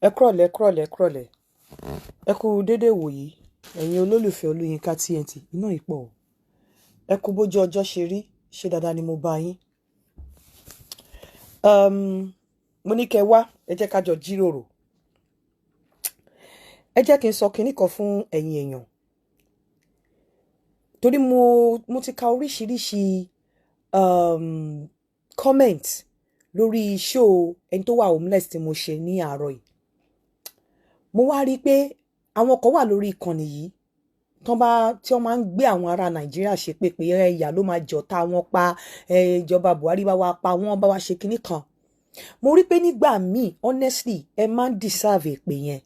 Ẹ kúrọ̀lẹ́. Ẹ kú dédé wòyí. Ẹ̀yin olólùfẹ́ Olúyinká TNT. Iná ìpọ̀. Ẹ kú bójú ọjọ́ ṣe rí. Ṣé dáadáa ni mo bá yín? Mo ní kẹ́ wá. Ẹ jẹ́ ká jọ jíròrò. Ẹ jẹ́ kí n sọ kinní kan fún ẹ̀yin èèyàn. Torí mo ti ka oríṣiríṣi comment lórí show ẹni tó wà homeless tí mo ṣe ní àárọ̀ yìí. Mo wá rí i pé àwọn kan wà lórí ìkànnì yìí tí wọ́n máa ń gbé àwọn ará Nàìjíríà ṣe pé ẹ̀yà ló máa jọ̀tá wọn pa, ìjọba Buhari bá wa pa wọ́n, bá wa ṣe kinní kan. Mo rí i pé nígbà míì honestly ẹ máa ń deserve èpè yẹn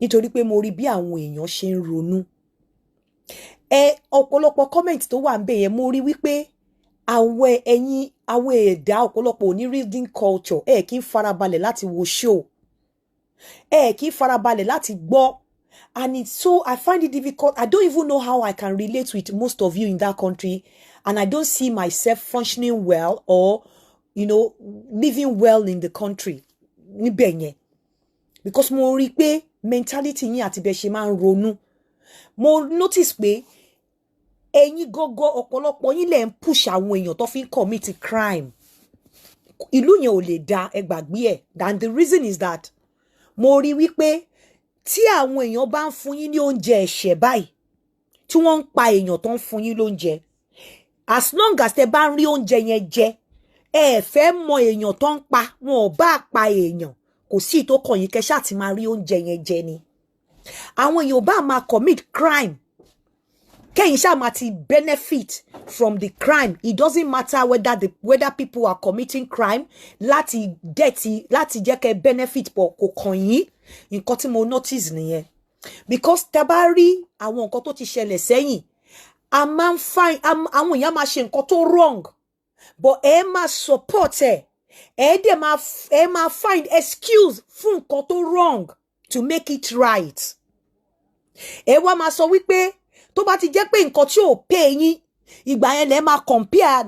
nítorí pé mo rí bí àwọn èèyàn ṣe ń ronú. Ọ̀pọ̀lọpọ̀ comment tó wà ń bẹ̀ yẹn mo rí wípé àwọn ẹ̀dá ọ̀pọ̀lọpọ̀ ò ní reading culture, kì í farabalẹ̀ láti wo show, kì í farabalẹ̀ láti gbọ́. And so I find it difficult. I don't even know how I can relate with most of you in that country, and I don't see myself functioning well or living well in the country níbẹ̀ yẹn, because mo rí pé mentality yín àti bẹ́ẹ̀ ṣe máa ń ronú. Mo notice pé ẹ̀yin gógó ọ̀pọ̀lọpọ̀ yín lẹ̀ ń push àwọn èèyàn tó fi ń commit crime. Ìlú yẹn ò lè dá, ẹ gbàgbé ẹ̀. And the reason is that mo rí wípé tí àwọn èèyàn bá ń fún yín ní oúnjẹ ẹ̀ṣẹ̀ báyìí, tí wọ́n ń pa èèyàn tó ń fún yín lóúnjẹ, as long as tẹ bá ń rí oúnjẹ yẹn jẹ, ẹ fẹ́ mọ èèyàn tó ń pa, wọn ò bá pa èèyàn, kò sí tó kàn yín kẹ́ ṣáà ti máa rí oúnjẹ yẹn jẹ ni. Àwọn èèyàn bá máa commit crime, kẹ́yìn ṣáà máa ti benefit from the crime. It doesn't matter whether people are committing crime láti jẹ́ kẹ́ benefit, pọ̀ kò kàn yín. Nǹkan tí mo notice nìyẹn. Because tẹ́ bá rí àwọn nǹkan tó ti ṣẹlẹ̀ sẹ́yìn, àwọn èèyàn máa ṣe nǹkan tó wrong, but ẹ máa support ẹ máa find excuse fún nǹkan tó wrong to make it right. Ẹ wá máa sọ wípé tó bá ti jẹ́ pé nǹkan tí ò pay yín, ìgbà yẹn lẹ máa compare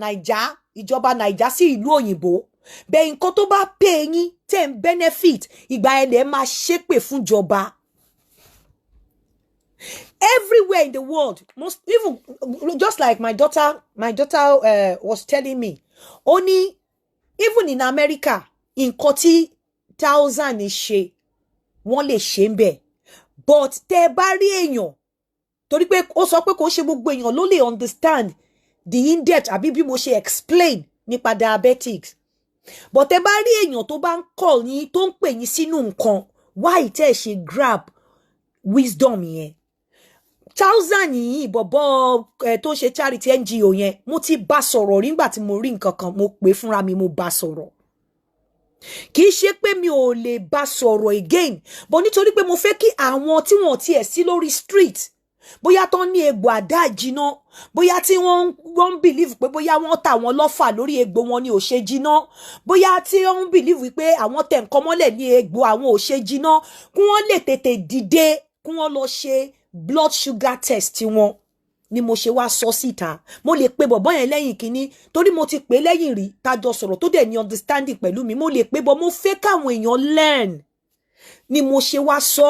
ìjọba Naija sí ìlú òyìnbó. Bẹ́ẹ̀ nǹkan tó bá pay yín tẹ́ ń benefit, ìgbà yẹn lẹ máa ṣépè fún ìjọba. Everywhere in the world, even just like my daughter was telling me, only even in America, nǹkan tí 1,000 ṣe, wọ́n lè ṣe ń bẹ̀. But tẹ́ bá rí èèyàn, torí pé ó sọ pé kò ṣe gbogbo èèyàn ló lè understand the in-depth àbí bí mo ṣe explain nípa diabetics. But tẹ́ bá rí èèyàn tó bá ń call yín, tó ń pè yín sínú nǹkan, why tẹ́ ṣe grab wisdom yẹn? 1,000 yìí bọ̀bọ̀ tó ṣe charity NGO yẹn, mo ti bá sọ̀rọ̀ nígbà tí mo rí nǹkan kan, mo pè fúnra mi, mo bá sọ̀rọ̀. Kì í ṣe pé mi ò lè bá sọ̀rọ̀ again, but nítorí pé mo fẹ́ kí àwọn tí wọ́n tiẹ̀ sí lórí street, bóyá tán ní egbò àdá jiná, bóyá tí wọ́n believe pé bóyá wọ́n tà wọ́n lọ́fà lórí egbò wọn ni ò ṣe jiná, bóyá tí wọ́n believe pé àwọn tẹ̀ nǹkan mọ́lẹ̀ ní egbò àwọn ò ṣe jiná, kí wọ́n lè tètè dìde, kí wọ́n lọ ṣe blood sugar test wọn, ni mo ṣe wá sọ síta. Mo lè pe bọ̀bọ́ yẹn lẹ́yìn kínní, torí mo ti pè lẹ́yìn rí, tájọ sọ̀rọ̀ tó dẹ̀ ní understanding pẹ̀lú mi. Mo lè pe bọ̀, mo fẹ́ káwọn èèyàn learn, ni mo ṣe wá sọ.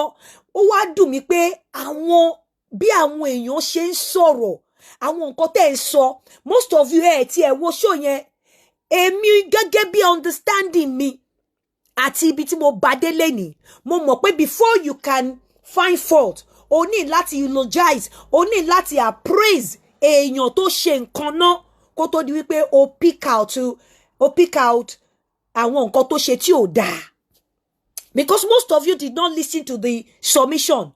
Ó wá dùn mí pé bí àwọn èèyàn ṣe ń sọ̀rọ̀, àwọn nǹkan tẹ́ ń sọ, most of you tí ẹ wo show yẹn, èmi gẹ́gẹ́ bí understanding mi àti ibi tí mo bá dé lẹ́nìí, mo mọ̀ pé before you can find fault, o ní láti eulogize, o ní láti appraise èèyàn tó ṣe nǹkan náà kó tó di wípé o pick out àwọn nǹkan tó ṣe tí ò dáa. Because most of you did not listen to the submission.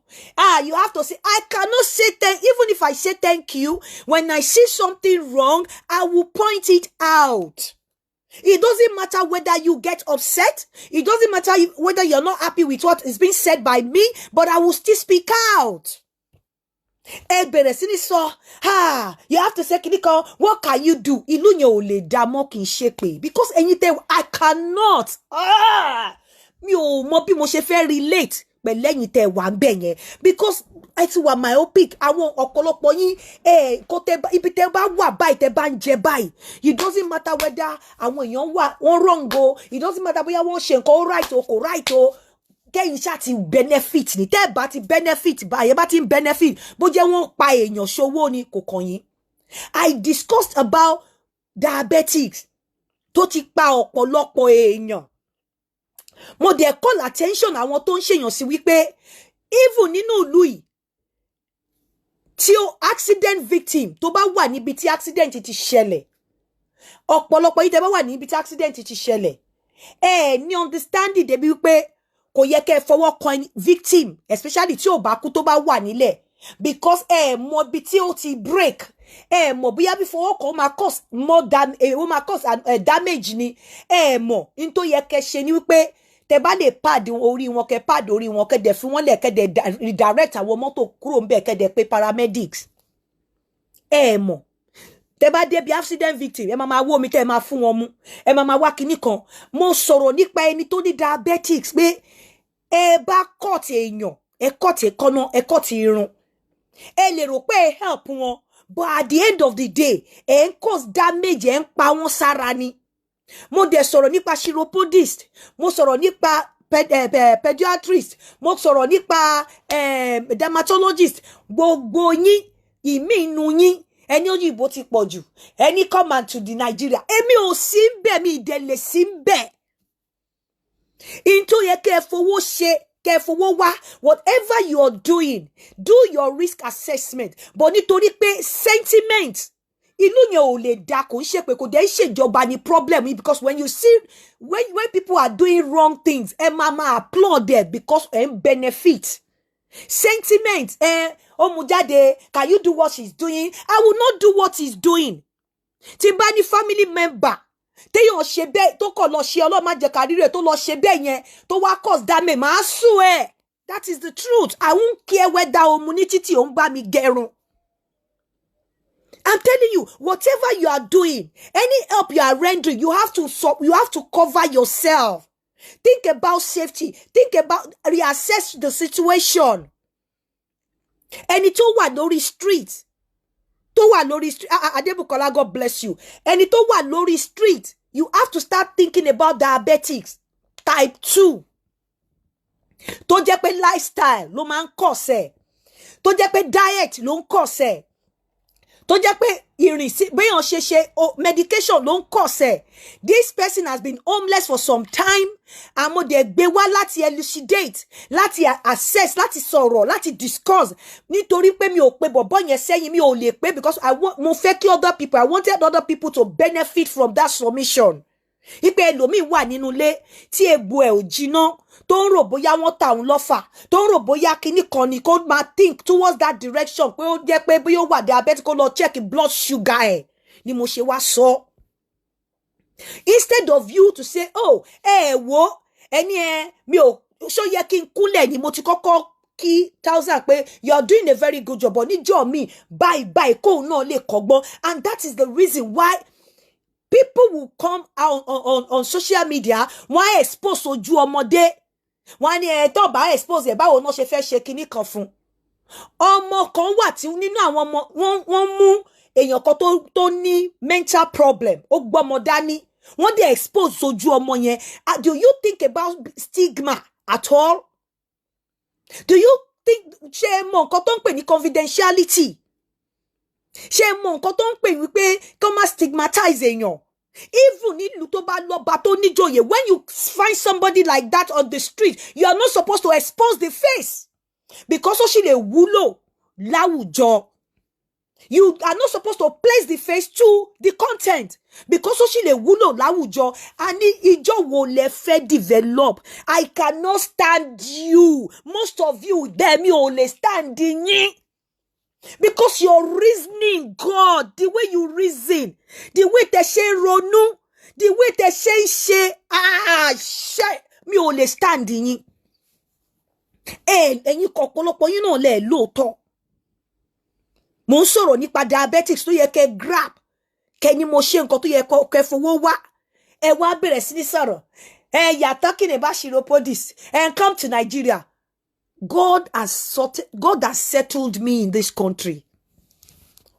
You have to say, I cannot say thank, even if I say thank you, when I see something wrong, I will point it out. It doesn't matter whether you get upset. It doesn't matter whether you're not happy with what is being said by me, but I will still speak out. You have to say, what can you do? Ìlú yẹn ò lè dá mọ́ kì í ṣe pé. Because anything, I cannot. Mi ò mọ bí mo ṣe fẹ́ relate pẹ̀lú ẹ̀yin tẹ́ wà ń bẹ̀ yẹn, because ẹ ti wà myopic. Àwọn ọ̀pọ̀lọpọ̀ yín ibi tẹ́ bá wà báyìí, tẹ́ bá ń jẹ báyìí, it doesn't matter whether àwọn èèyàn wọ́n wrong o, it doesn't matter bóyá wọ́n ṣe nǹkan ó right o kò right o, kẹ́yìn ṣá ti benefit ni tẹ́ bá ti benefit báyẹn bá ti benefit bó jẹ́ wọ́n pa èèyàn ṣòwò ni kò kàn yín. I discussed about diabetics tó ti pa ọ̀pọ̀lọpọ̀ èèyàn. Mo dẹ̀ call attention àwọn tó ń ṣèyàn sí wípé even nínú ìlú yìí tí ó accident victim tó bá wà níbi tí accident ti ṣẹlẹ̀, ọ̀pọ̀lọpọ̀ yìí tẹ́ bá wà níbi tí accident ti ṣẹlẹ̀, ní understanding débi wípé kò yẹ kẹ́ fọwọ́ kan victim especially tí ò bá kú tó bá wà nílẹ̀ because mọ̀ bí tí ó ti break, mọ̀ bóyá bí fọwọ́ kan ó máa cause more damage ni, mọ̀ n tó yẹ kẹ́ ṣe ni wípé tẹ́ bá lè pad orí wọn kẹ́ pad orí wọn kẹ́ dẹ̀ fi wọ́n lẹ̀ kẹ́ dẹ̀ redirect àwọn mọ́tò kúrò ńbẹ̀ kẹ́ dẹ̀ pé paramedics. Mọ̀ tẹ́ bá dé bí accident victim ẹ máa wó omi tẹ́ ẹ máa fún wọn mu, ẹ máa wá kinní kan. Mo sọ̀rọ̀ nípa ẹni tó ní diabetics pé ẹ bá cut èèyàn, ẹ cut èékánná, ẹ cut irun, ẹ lè rò pé ẹ help wọn, but at the end of the day ẹ ń cause damage, ẹ ń pa wọn sára ni. Mo dẹ̀ sọ̀rọ̀ nípa chiropodist, mo sọ̀rọ̀ nípa pediatrist, mo sọ̀rọ̀ nípa dermatologist. Gbogbo yín ìmí inú yín ẹni òyìnbó ti pọ̀ jù, ẹni come and to the Nigeria, èmi ò sí ń bẹ̀, mi ìdẹ̀lẹ̀ sí ń bẹ̀. Into yẹ kẹ́ fowó ṣe, kẹ́ fowó wá, whatever you are doing, do your risk assessment. But nítorí pé sentiment ìlú yẹn ò lè dá, kò ń ṣe pé kò dẹ̀ ń ṣèjọba ni problem, because when you see when people are doing wrong things, ẹ máa applaud them because ẹ ń benefit. Sentiment ó mú jáde, can you do what she's doing? I will not do what he's doing. Tí bá ní family member téèyàn ṣe bẹ́ẹ̀ tó kọ̀ lọ ṣe Ọlọ́run má jẹ́ ká rí rẹ̀ tó lọ ṣe bẹ́ẹ̀ yẹn tó wá cause damage, màá sue ẹ̀. That is the truth. I won't care whether òun ní títì òun bá mi gẹrun. I'm telling you, whatever you are doing, any help you are rendering, you have to cover yourself. Think about safety. Think about reassess the situation. Ẹni tó wà lórí street, Adebukola, God bless you. Ẹni tó wà lórí street, you have to start thinking about diabetics type 2. Tó jẹ́ pé lifestyle ló máa ń cause ẹ̀. Tó jẹ́ pé diet ló ń cause ẹ̀. Tó jẹ́ pé béèyàn ṣe medication ló ń cause ẹ̀. This person has been homeless for some time. Àmọ́ dẹ̀ gbé wá láti elucidate, láti assess, láti sọ̀rọ̀, láti discuss. Nítorí pé mi ò pe bọ̀bọ́ yẹn sẹ́yìn, mi ò lè pe because mo fẹ́ kí I wanted other people to benefit from that submission. Ipe ẹlòmíì wà nínú ilé tí egbò ẹ̀ ò jiná, tó ń rò bóyá wọ́n ta òun lọ́fà, tó ń rò bóyá kinní kan ni kó máa think towards that direction pé ó jẹ́ pé bóyá ó wà diabetic kó lọ check blood sugar ẹ̀ ni mo ṣe wá sọ. Instead of you to say, oh, wo ẹni mi ò ṣó yẹ kí n kúnlẹ̀ ni mo ti kọ́kọ́ kí 1000 pé you are doing a very good job, but níjọ́ mi bye kóun náà lè kọ́gbọ́n. And that is the reason why people will come out on social media, wọ́n expose ojú ọmọdé, wọ́n ní tó bá expose báwo náà ṣe fẹ́ ṣe kinní kan fún. Ọmọ kan wà tí nínú àwọn ọmọ wọ́n mú èèyàn kan tó ní mental problem, ó gbọ́mọ dání, wọ́n dẹ̀ expose ojú ọmọ yẹn. Do you think about stigma at all? Do you think ṣé mọ nǹkan tó ń pè ní confidentiality? Ṣé mọ nǹkan tó ń pè wípé kó má stigmatize èèyàn? Even nílùú tó bá lọ́ba tó níjòyè, when you find somebody like that on the street, you are not supposed to expose the face because ó sì lè wúlò láwùjọ. You are not supposed to place the face to the content because ó sì lè wúlò láwùjọ. And ìjọ wo lẹ fẹ́ develop? I cannot stand you. Most of you there mi ò lè stand yín. Because your reasoning, God, the way you reason, the way tẹ́ ṣe ronú, the way tẹ́ ṣe ṣe, mi ò lè stand yín. Ẹ̀yin ọ̀pọ̀lọpọ̀ yín náà lẹ lóòótọ́. Mo ń sọ̀rọ̀ nípa diabetics tó yẹ kẹ́ grab, kẹ́ ni mo ṣe nǹkan tó yẹ kẹ́ fowó wá. Ẹ wá bẹ̀rẹ̀ sí ní sọ̀rọ̀. You are talking about chiropodist and come to Nigeria. God has settled me in this country.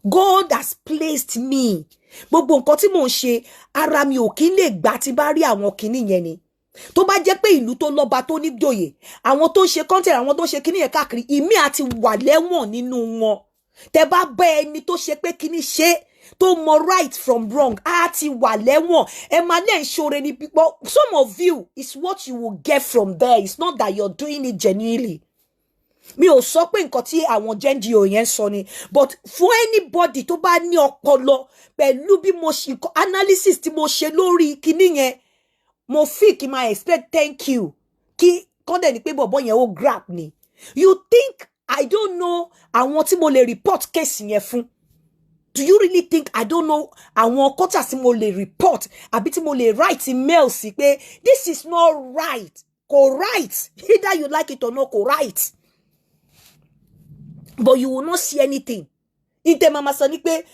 God has placed me. Gbogbo nǹkan tí mò ń ṣe, ara mi ò kí ń lè gbà tí bá rí àwọn kinní yẹn ni. tó bá jẹ́ pé ìlú tó lọ́ba tó ní joyè àwọn tó ń ṣe content àwọn tó ń ṣe kíní yẹn káàkiri ìmí àti wà lẹ́wọ̀n nínú wọn tẹ́ bá bá ẹni tó ṣe pé kíní ṣe tó mọ right from wrong á ti wà lẹ́wọ̀n ẹ máa lẹ́ ń ṣoore ní pípọ́ some of you is what you will get from there it's not that you're doing it genuinely mi ò sọ pé nǹkan tí àwọn NGO yẹn sọ ni but for anybody tó bá ní ọpọlọ pẹ̀lú bí mo ṣe analysis tí mo ṣe lórí kíní yẹn mo fi kí máa expect thank you kí kọ́ndẹ̀ ni pé bọ̀bọ̀ yẹn ó grab ni you think I don't know àwọn tí mo lè report case yẹn fún do you really think I don't know àwọn kọ́tà tí mo lè report àbí tí mo lè write email sí pé this is not right kò right either you like it or not kò right but you will not see anything inte mama sọ ní pé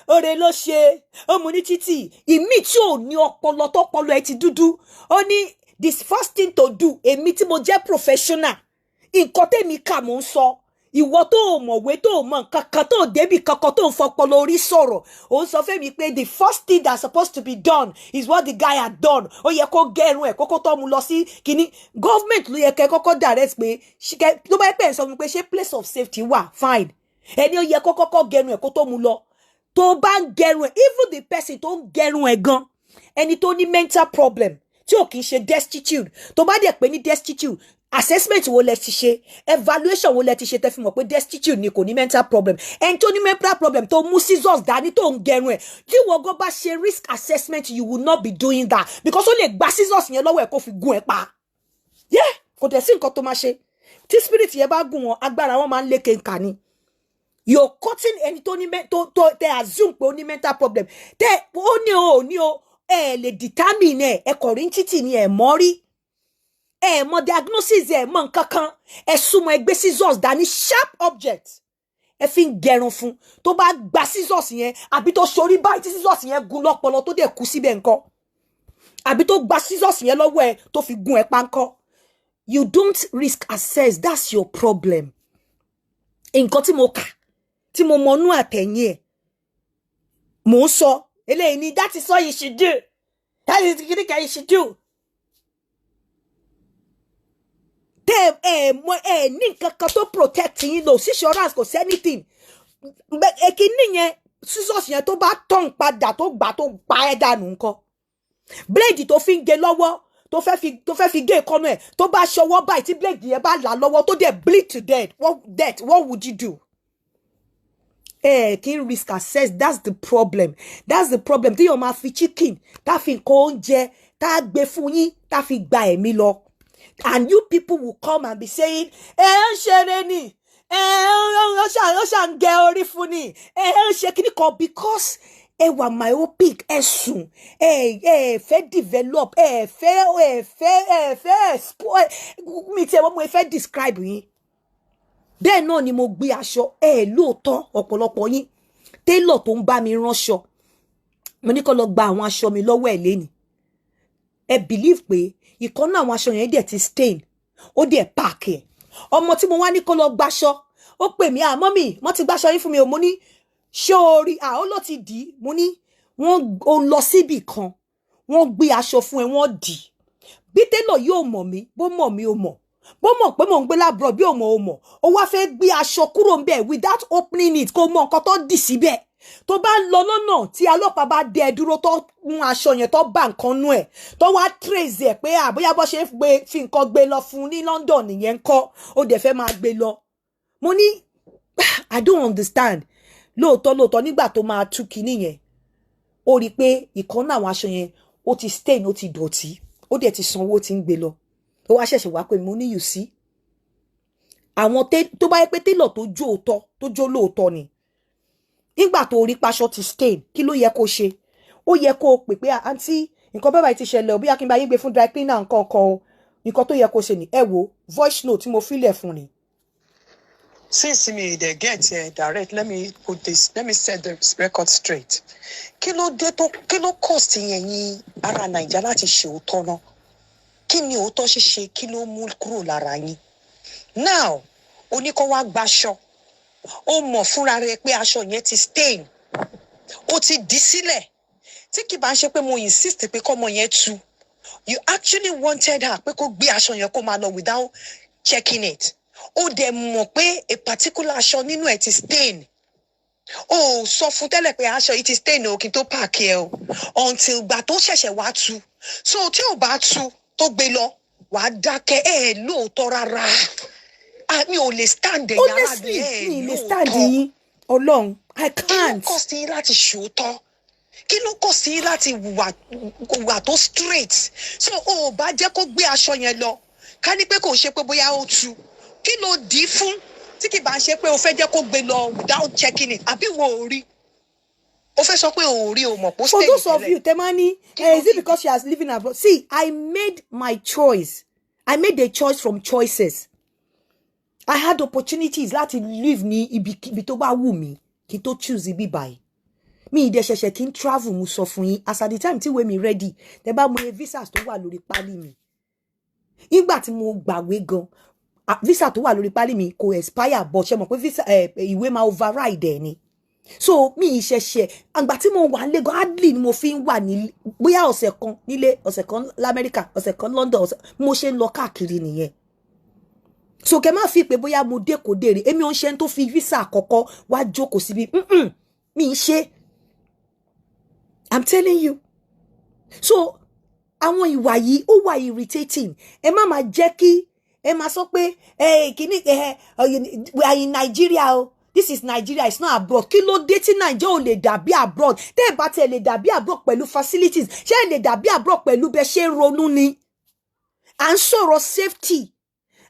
ore ló ṣe ọmọ ní títì ìmí tí ò ní ọpọlọ tọpọlọ ẹ ti dúdú ó ní this first thing to do èmi tí mo jẹ́ professional nǹkan tèmi kà mo ń sọ ìwọ tó mọ̀wé tó mọ̀ nǹkan kan tó débì kankan tó ń fọpọlọ orí sọ̀rọ̀ ó sọ fẹ́ mi pé the first thing that's supposed to be done is what the guy had done ó yẹ kó gẹrun ẹ̀ kókó tó mú lọ sí kíní government ló yẹ kẹ́ kọ́kọ́ direct pé ló bá pẹ́ sọ fún mi pé ṣé place of safety wà fine ẹni ó yẹ kó kọ́kọ́ gẹrun ẹ̀ kó tó mú lọ tó bá ń gẹrun ẹ̀ even the person tó ń gẹrun ẹ̀ gan ẹni tó ní mental problem tí ò kì í ṣe destitute tó bá dẹ̀ pé ní destitute assessment wo lẹ ti ṣe evaluation wo lẹ ti ṣe tẹ́ fi mọ̀ pé destitute ni kò ní mental problem ẹni tó ní mental problem tó mú scissors dání tó ń gẹrun ẹ̀ tí wọ́n gan bá ṣe risk assessment you will not be doing that because ó lè gba scissors yẹn lọ́wọ́ ẹ̀ kó fi gún ẹ pa yeah kò tẹ̀ sí nǹkan tó máa ṣe tí spirit yẹn bá gùn wọn agbára wọn máa ń lékè nkà ni you're cutting ẹni tó ní tẹ assume pé ó ní mental problem tẹ ó ní o ẹ lè determine ẹ kò rí títì ni ẹ mọ̀ rí ẹ mọ̀ diagnosis ẹ mọ̀ nǹkan kan ẹ súnmọ́ ẹgbẹ́ scissors dání sharp object ẹ fi ń gẹrun fún tó bá gba scissors yẹn àbí tó ṣorí báyìí tí scissors yẹn gún lọ́pọlọ tó dẹ̀ kú síbẹ̀ ńkọ́ àbí tó gba scissors yẹn lọ́wọ́ ẹ tó fi gún ẹ pa ńkọ́ you don't risk assess that's your problem nǹkan tí mo kà tí mo mọnú àtẹ̀yìn ẹ̀ mò ń sọ eléyìí ni that is what you should do that is the thing you should do ní nǹkan kan tó protect yín lò sí insurance kò sí anything èkìní yẹn scissors yẹn tó bá tán padà tó gbà tó pa ẹ́ dànù nǹkan blade tó fi ń gé lọ́wọ́ tó fẹ́ fi gé ìkọ́nú ẹ̀ tó bá ṣọwọ́ báyìí tí blade yẹn bá là lọ́wọ́ tó dẹ̀ bleed to death what would you do? Kí risk assess that's the problem tí yóò máa fi chicken tá fi nǹkan oúnjẹ tá gbé fún yín tá fi gba ẹ̀mí lọ and you people will come and be saying ń ṣeré ni ó ṣà ń gẹ orí fún ni ń ṣe kíní kan because ẹ wà myopic ẹ sùn ẹ fẹ́ develop ẹ fẹ́ spoil mi tí ẹ wọ́n mo fẹ́ describe yín bẹ́ẹ̀ náà ni mo gbé aṣọ lóòótọ́ ọ̀pọ̀lọpọ̀ yín tailor tó ń bá mi ránṣọ mo ní kó lọ gba àwọn aṣọ mi lọ́wọ́ ẹ̀ lẹ́ni ẹ believe pé ìkan náà àwọn aṣọ yẹn dẹ̀ ti stain ó dẹ̀ pack ẹ̀ ọmọ tí mo wá ní kó lọ gbaṣọ ó pè mí mọ́mì wọ́n ti gbaṣọ yín fún mi o mo ní ṣé orí ó ló ti dì í mo ní wọ́n lọ síbì kan wọ́n gbé aṣọ fún ẹ wọ́n dì í bí tailor yóò mọ̀ mí bó mọ̀ mí ó mọ̀ bó mọ̀ pé mò ń gbé lábúrò bí òmò òmò ó wá fẹ́ gbé aṣọ kúrò ń bẹ̀ without opening it kó mọ nǹkan tó dì síbẹ̀ tó bá ń lọ lọ́nà tí ọlọ́pàá bá dẹ dúró tó mú aṣọ yẹn tó bá nǹkan nú ẹ̀ tó wá trace ẹ̀ pé àbóyá bó ṣe fi nǹkan gbé lọ fún ní London nìyẹn kọ́ ó dẹ̀ fẹ́ máa gbé lọ mo ní I don't understand lóòótọ́ nígbà tó máa tú kinní yẹn ó rí i pé ìkan náà àwọn aṣọ yẹn ó ti stain ó ti dọ̀tí ó dẹ̀ ti sanwó tí ń gbé lọ ó wá ṣẹ̀ṣẹ̀ wá pé mo ní you see àwọn tó bá yẹ pé tailor tó jó lóòótọ́ ni nígbà tó rí paṣọ ti stain kí ló yẹ kó ṣe ó yẹ kó pè pé àǹtí nǹkan bẹ́ẹ̀ báyìí ti ṣẹlẹ̀ òbí akínbá yín gbé fún dry cleaner nǹkan kan o nǹkan tó yẹ kó ṣe ni ẹ wo voice note tí mo filẹ̀ fún ni. Since me they get here direct, let me set the record straight. Kí ló cost yẹn ní ara Naija láti ṣe òótọ́ náà? Kí ni òótọ́ ṣíṣe kí ló mú kúrò lára yín? Now, oníkó wá gbaṣọ. Ó mọ̀ fúnra rẹ̀ pé aṣọ yẹn ti stain. Ó ti dì sílẹ̀. Tí kì bá ń ṣe pé mo insist pé kọ́mọ yẹn tú. You actually wanted her pé kó gbé aṣọ yẹn kó máa lọ without checking it. Ó dẹ̀ mọ̀ pé a particular aṣọ nínú ẹ̀ ti stain. Ó sọ fún tẹ́lẹ̀ pé aṣọ yìí ti stain o kí n tó pack ẹ o. Until gbà tó ṣẹ̀ṣẹ̀ wá tú. So tí ò bá tú tó gbé lọ, wàá dákẹ́ lóòótọ́ rárá. Mi ò lè stand yàrá bí honestly mi lè stand yín Ọlọ́run I can't. Kí ló kọ̀ sí láti ṣòótọ́? Kí ló kọ̀ sí láti wà tó straight? So ó bá jẹ́ kó gbé aṣọ yẹn lọ. Ká ní pé kò ṣe pé bóyá ó tú. Kí ló dì í fún? Tí kì bá ṣe pé o fẹ́ jẹ́ kó gbé lọ without checking it. Àbí wo ò rí? O fẹ́ sọ pé o ò rí o mọ̀ pé ó For stay those of tẹ́lẹ̀. you Temani, is it because she has living abroad? See, I made my choice. I made a choice from choices. I had opportunities láti live ní ibi tó bá wù mí kí n tó choose ibi báyìí. Mi ìdẹ ṣẹ̀ṣẹ̀ kí n travel mo sọ fún yín as at the time tí wé mi ready tẹ́ bá mọ visas tó wà lórí pálí mi. Ìgbà tí mo gbàwé gan visa tó wà lórí pálí mi kò expire but ṣé mọ̀ pé visa ìwé máa override ẹ̀ ni. So mi ìṣẹ̀ṣẹ̀ àgbà tí mo wà nílé gan hardly ni mo fi ń wà ní bóyá ọ̀sẹ̀ kan nílé ọ̀sẹ̀ kan l'Amẹ́ríkà ọ̀sẹ̀ kan London mo ṣe ń lọ káàkiri nìyẹn. So kẹ má fi pé bóyá mo dé kò dé rí èmi ò ń ṣe tó fi visa àkọ́kọ́ wá jókòó síbi mi ń ṣe. I'm telling you. So àwọn ìwà yìí ó wà irritating. Ẹ má máa jẹ́ kí ẹ máa sọ pé kíní we are in Nigeria o. This is Nigeria, it's not abroad. Kí ló dé tí Nigeria ò lè dàbí abroad? Tẹ́ ẹ bá tẹ́ lè dàbí abroad pẹ̀lú facilities. Ṣé ẹ lè dàbí abroad pẹ̀lú bẹ́ ṣe ń ronú ni? À ń sọ̀rọ̀ safety.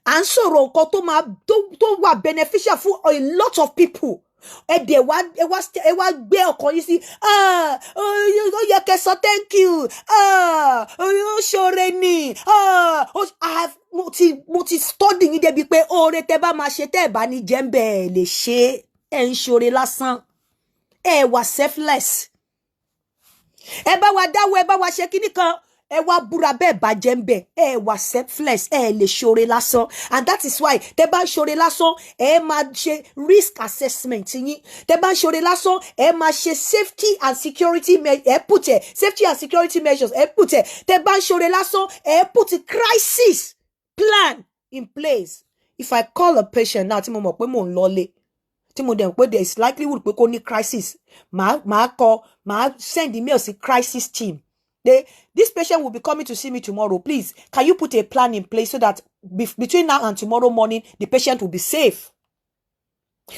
À ń sọ̀rọ̀ nǹkan tó wà beneficial for a lot of people. Ẹ wá gbé ọkàn yín sí ó yẹ kẹ́ sọ thank you ó ṣoore ni mo ti study yín débi pé oore tẹ́ bá máa ṣe tẹ́ ẹ bá ní jẹ́ ń bẹ̀ lè ṣe ẹ ń ṣoore lásán ẹ wà selfless ẹ bá wa dáwọ́ ẹ bá wa ṣe kíní kan ẹ wá búra bẹ́ẹ̀ bàjẹ́ ń bẹ̀ ẹ wà selfless ẹ lè ṣoore lásán and that is why tẹ́ bá ṣoore lásán ẹ máa ṣe risk assessment yín tẹ́ bá ṣoore lásán ẹ máa ṣe safety and security safety and security measures ẹ put ẹ tẹ́ bá ṣoore lásán ẹ put crisis plan in place. If I call a patient now tí mo mọ̀ pé mò ń lọlé tí mo dẹ̀ pé there is likelihood pé kó ní crisis màá send email sí crisis team. This patient will be coming to see me tomorrow. Please, can you put a plan in place so that between now and tomorrow morning, the patient will be safe?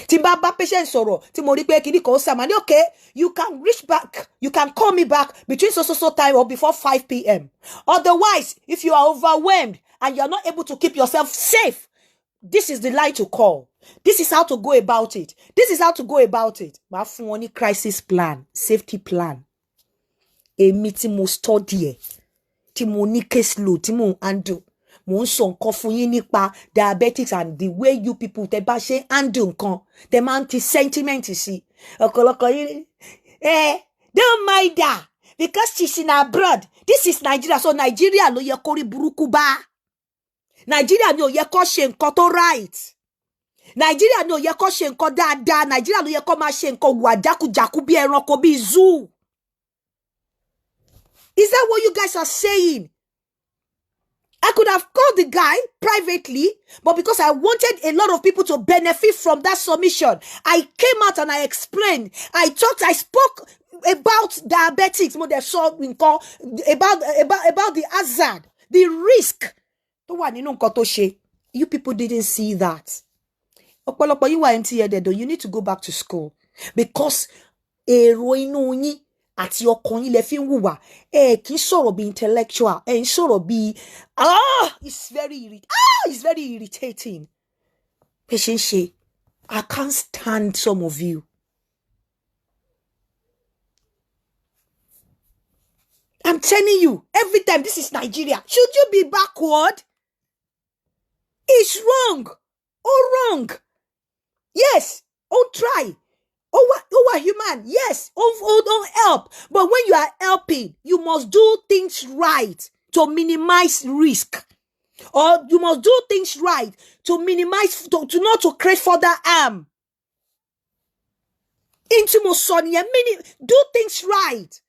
Timba patient sọ̀rọ̀, tí mo rí pé kíní kan ṣàmà okay, you can reach back, you can call me back between so time or before 5 p.m. Otherwise, if you are overwhelmed and you are not able to keep yourself safe, this is the line to call. This is how to go about it. This is how to go about it. Màá fún wọn ní crisis plan, safety plan. Èmi tí mo study ẹ̀ tí mo ní case load tí mo handle mo ń sọ nǹkan fún yín nípa diabetics and the way you people tẹ́ bá ṣe handle nǹkan tẹ́ máa ń ti sentiment sí ọ̀kọ̀lọ̀kọ̀ yín don't mind her because she's in abroad. This is Nigeria, so Nigeria ló yẹ kó rí burúkú bá Nigeria ni ò yẹ kó ṣe nǹkan tó right Nigeria ni ò yẹ kó ṣe nǹkan dáadáa Nigeria ló yẹ kó máa ṣe nǹkan wà jákujàku bí ẹranko bí zoo. Is that what you guys are saying? I could have called the guy privately, but because I wanted a lot of people to benefit from that submission, I came out and I explained. I spoke about diabetics, about the hazard, the risk. You people didn't see that. You need to go back to school because àti ọkàn yín lẹ fi ń hùwà kì í sọ̀rọ̀ bí intellectual ń sọ̀rọ̀ bí it's very irritating pé ṣe I can't stand some of you. I'm telling you every time this is Nigeria. Should you be backward? It's wrong. Wrong. Yes. Try. Human, yes, don't help. But when you are helping, you must do things right to minimize risk. Or you must do things right to minimize, to not to create further harm. Do things right.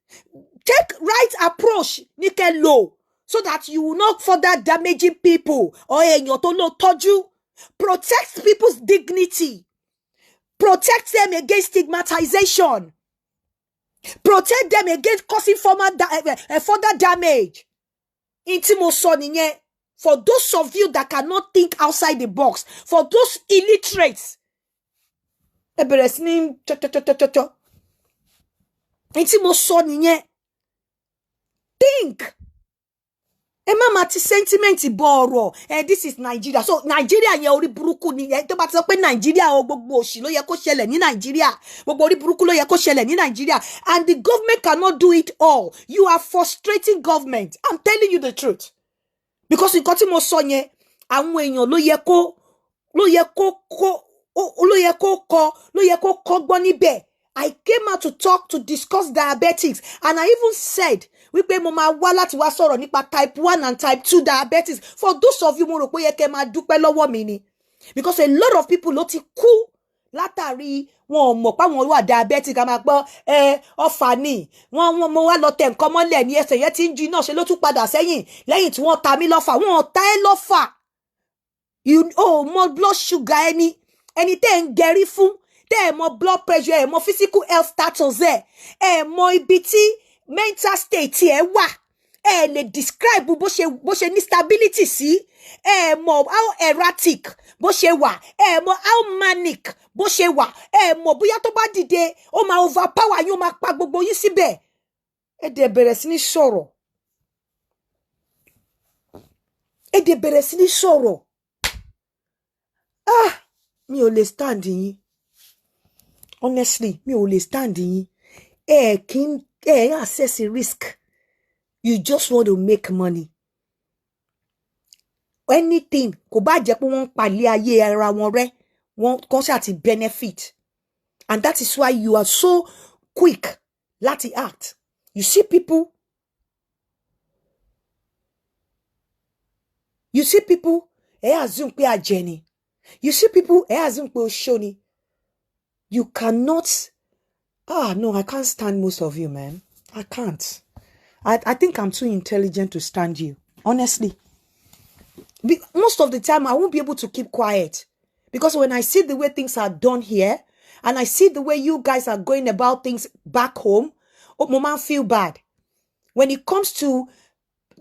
Take right approach, Nickel low. so that you will not further damaging people or èèyàn tó lọ tọ́jú. Protect people's dignity. Protect them against stigmatization. Protect them against causing further damage. Intimo sọ nìyẹn. For those of you that cannot think outside the box, for those illiterates, intimo sọ nìyẹn. Think. Mama ti sentiment boro. This is Nigeria. So Nigeria ye ori buruku ni. Tó bá ti sọ pé Nigeria o gbogbo òṣì ló yẹ kó ṣẹlẹ̀ ní Nigeria. Gbogbo ori buruku ló yẹ kó ṣẹlẹ̀ ní Nigeria. And the government cannot do it all. You are frustrating government. I'm telling you the truth. Because nǹkan tí mo sọ yẹn, àwọn èèyàn ló yẹ kó kọ́gbọ́n níbẹ̀. I came out to talk, to discuss diabetics, and I even said wípé mo máa wá láti wá sọ̀rọ̀ nípa type 1 and type 2 diabetics. For those of you mo rò pé yẹ kẹ́ máa dúpẹ́ lọ́wọ́ mi ni, because a lot of people ló ti kú látàrí wọn ò mọ̀ pé àwọn wà diabetic. A máa gbọ́ ọ̀fà ni wọ́n mo wá lọ tẹ̀ nǹkan mọ́lẹ̀ ní ẹsẹ̀ yẹn tí ń jí náà ṣe ló tún padà sẹ́yìn lẹ́yìn tí wọ́n ta mí lọ́fà. Wọ́n ò ta ẹ́ lọ́fà. Mo blood sugar ẹni tẹ́ ń gẹrí fún, tẹ́ ẹ̀ mọ blood pressure, ẹ̀ mọ physical health status ẹ̀ mọ ibi tí mental state ẹ̀ wà, ẹ̀ lè describe bó ṣe ní stability sí, ẹ̀ mọ how erratic bó ṣe wà, ẹ̀ mọ how manic bó ṣe wà, ẹ̀ mọ bóyá tó bá dìde ó máa overpower yín, ó máa pa gbogbo yín síbẹ̀. Ẹ dẹ̀ bẹ̀rẹ̀ sí ní sọ̀rọ̀. Mi ò lè stand yín. Honestly, mi ò lè stand yín. Assess a risk. You just want to make money. Anything kò bá jẹ́ pé wọ́n palẹ̀ ayé ara wọn rẹ́, wọ́n kàn ṣá ti benefit. And that is why you are so quick láti act. You see people, assume pé ajẹ́ ni. You see people, assume pé oṣó ni. You cannot. No, I can't stand most of you, man. I can't. I think I'm too intelligent to stand you. Honestly. Most of the time, I won't be able to keep quiet. Because when I see the way things are done here, and I see the way you guys are going about things back home, Mama feel bad. When it comes to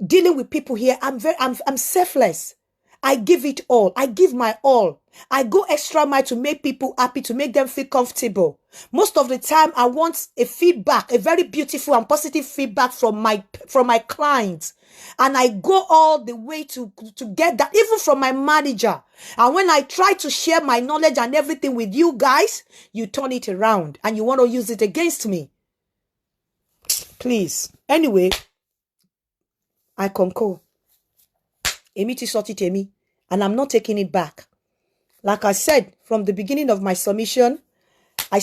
dealing with people here, I'm selfless. I give it all. I give my all. I go extra mile to make people happy, to make them feel comfortable. Most of the time, I want a feedback, a very beautiful and positive feedback from my clients. And I go all the way to get that, even from my manager. And when I try to share my knowledge and everything with you guys, you turn it around and you want to use it against me. Please. Anyway, I concur. Emi ti sọ ti tèmi, and I'm not taking it back. Like I said from the beginning of my submission, I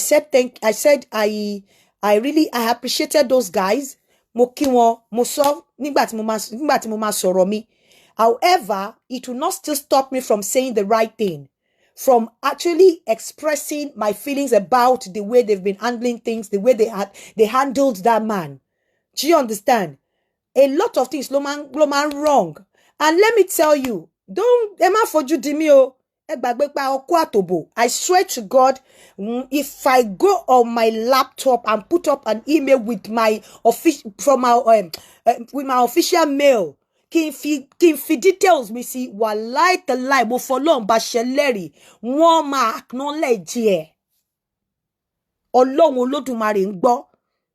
really appreciated those guys. Mo kí wọn, mo sọ nígbà tí mo máa sọ̀rọ̀ mi. However, it will not still stop me from saying the right thing, from actually expressing my feelings about the way they've been handling things, the way they handled that man. Do you understand? A lot of things lo man wrong. And let me tell you, don't ẹ má fojú di mí o. Ẹ gbàgbé pa ọkọ àtòbò. I swear to God, if I go on my laptop and put up an email with my official mail, kí n fi details mi sí, wàláì tàláì mo fọlọ́run bá ṣẹlẹ́rìí, wọ́n máa acknowledge ẹ̀. Ọlọ́run Olódùmarè ń gbọ́.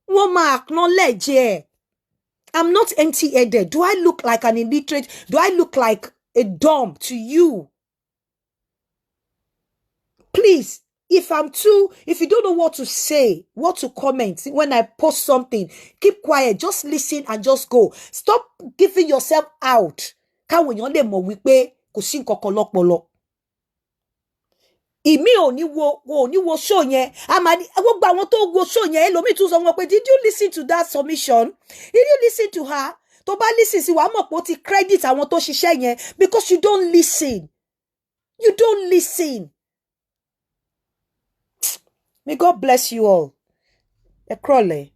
Wọ́n máa acknowledge ẹ̀. I'm not empty-headed. Do I look like an illiterate? Do I look like a dumb to you? Please, if you don't know what to say, what to comment, when I post something, keep quiet, just listen and just go. Stop giving yourself out. Káwọn èèyàn lè mọ̀ wípé kò sí nǹkan kan lọ́pọlọ. Ìmí ò ní wo show yẹn. Amadi, gbogbo àwọn tó wo show yẹn, ẹlòmíì tún sọ wọn pé, did you listen to that submission? Did you listen to her? Tó bá listen sí wàá mọ̀ pé ó ti credit àwọn tó ṣiṣẹ́ yẹn, because you don't listen. You don't listen. May God bless you all. Ẹ kúrọ̀lẹ́.